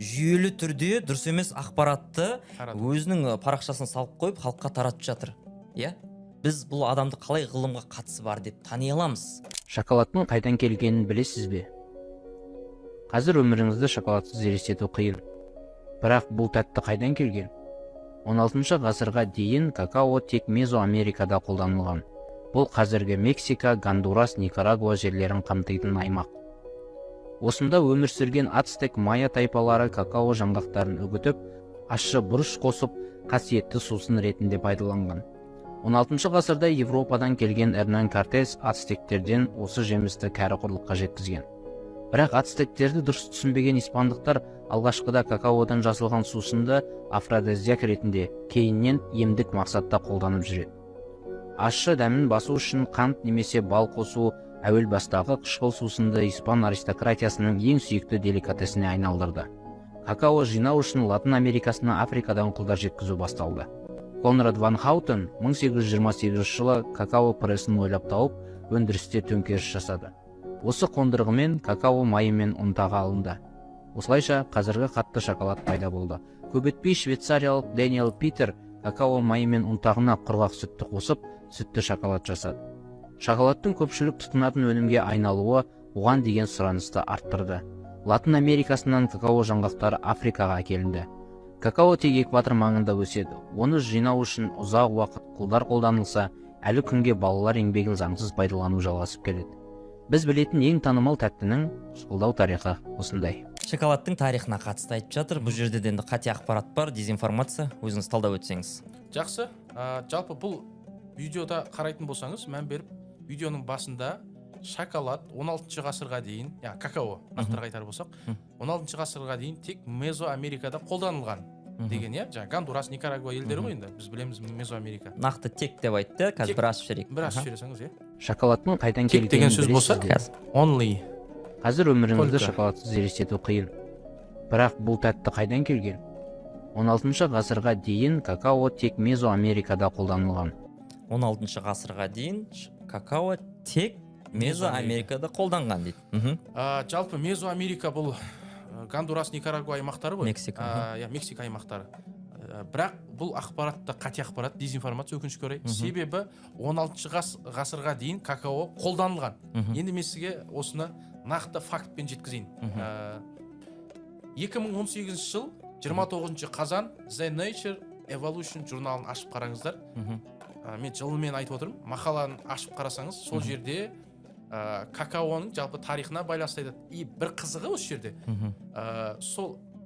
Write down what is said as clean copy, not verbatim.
жүйелі түрде дұрыс емес ақпаратты Тарату. өзінің парақшасына салып қойып халыққа таратып жатыр. Иә? Біз бұл адамды қалай ғылымға қатысы бар деп тани аламыз? Шоколадтың қайдан келгенін білесіз бе? Қазір өміріңізді шоколадсыз елестету қиын. Бірақ бұл тәтті қайдан келген? 16 ғасырға дейін какао тек Мезоамерикада қолданылған. Бұл қазіргі Мексика, Гондурас, Никарагуа жерлерін қамтитын аймақ. Осында өмір сүрген ацтек майя тайпалары какао жаңғақтарын үгітіп, ащы бұрыш қосып, қасиетті сусын ретінде пайдаланған. 16 ғасырда Европадан келген Эрнан Кортес ацтектерден осы жемісті кәрі құрлыққа жеткізген. Бірақ ацтектерді дұрыс түсінбеген испандықтар алғашқыда какаодан жасалған сусынды афродизиак ретінде, кейіннен емдік мақсатта қолданып жүреді. Ащы дәмін басу үшін қант немесе бал қосу әуел бастағы қышқыл сусынды испан аристократиясының ең сүйікті деликатесіне айналдырды. Какао жинау үшін Латын Америкасына Африкадан құлдар жеткізу басталды. Конрад ван Хаутен 1828 жылы какао прессін ойлап тауып, өндірісте төңкеріс жасады. Осы қондырғымен какао майы мен ұнтағы алынды. Осылайша қазіргі қатты шоколад пайда болды. Көп өтпей швейцариялық Дэниел Питер какао майы мен ұнтағына құрғақ сүтті қосып, сүтті шоколад жасады. Шоколадтың көпшілік тұтынатын өнімге айналуы оған деген сұранысты арттырды. Латын Америкасынан какао жаңғақтары Африкаға әкелінді. Какао тек экватор маңында өседі. Оны жинау үшін ұзақ уақыт құлдар қолданылса, әлі күнге балалар еңбегін заңсыз пайдалану жалғасып келеді. Біз білетін ең танымал тәттінің құлдау тарихы осындай. Шоколадтың тарихына қатысты айтып жатыр. Бұл жерде де қате ақпарат бар, дезинформация. Өзіңіз талдап өтсеңіз. Жақсы. Жалпы бұл видеода қарайтын болсаңыз, мән беріп, видеоның басында шоколад 16 ғасырға дейін, какао, нақтырақ айтар болсақ, 16 ғасырға дейін тек Мезоамерикада қолданылған деген, жаңа Гондурас, Никарагуа елдері ғой енді. Біз білеміз Мезоамерика. Нақты тек деп айтты, қазір бір ашып жіберейік. Бір ашып жіберсеңіз, Шоколадтың қайдан тек деген сөз болса, only. Қазір өміріңізді шоколадсыз елестету қиын. Бірақ бұл тәтті қайдан келген? 16 ғасырға дейін какао тек Мезоамерикада қолданылған. 16 ғасырға дейін какао тек Мезоамерикада қолданған дейді. Жалпы Мезоамерика бұл Гондурас, Никарагуа аймақтары ғой. Мексика. Мексика аймақтары. Бірақ бұл ақпаратта қате ақпарат, дезинформация өкінішке орай. Себебі 16 ғасырға дейін какао қолданылған. Енді мен сізге осыны нақты фактпен жеткізейін. 2018 жыл 29 қазан The Nature Evolution журналын ашып қараңыздар. Мен жылымен айтып отырмын. Мақаланы ашып қарасаңыз, сол жерде какаоның жалпы тарихына байланысты айтады. И бір қызығы осы жерде. Сол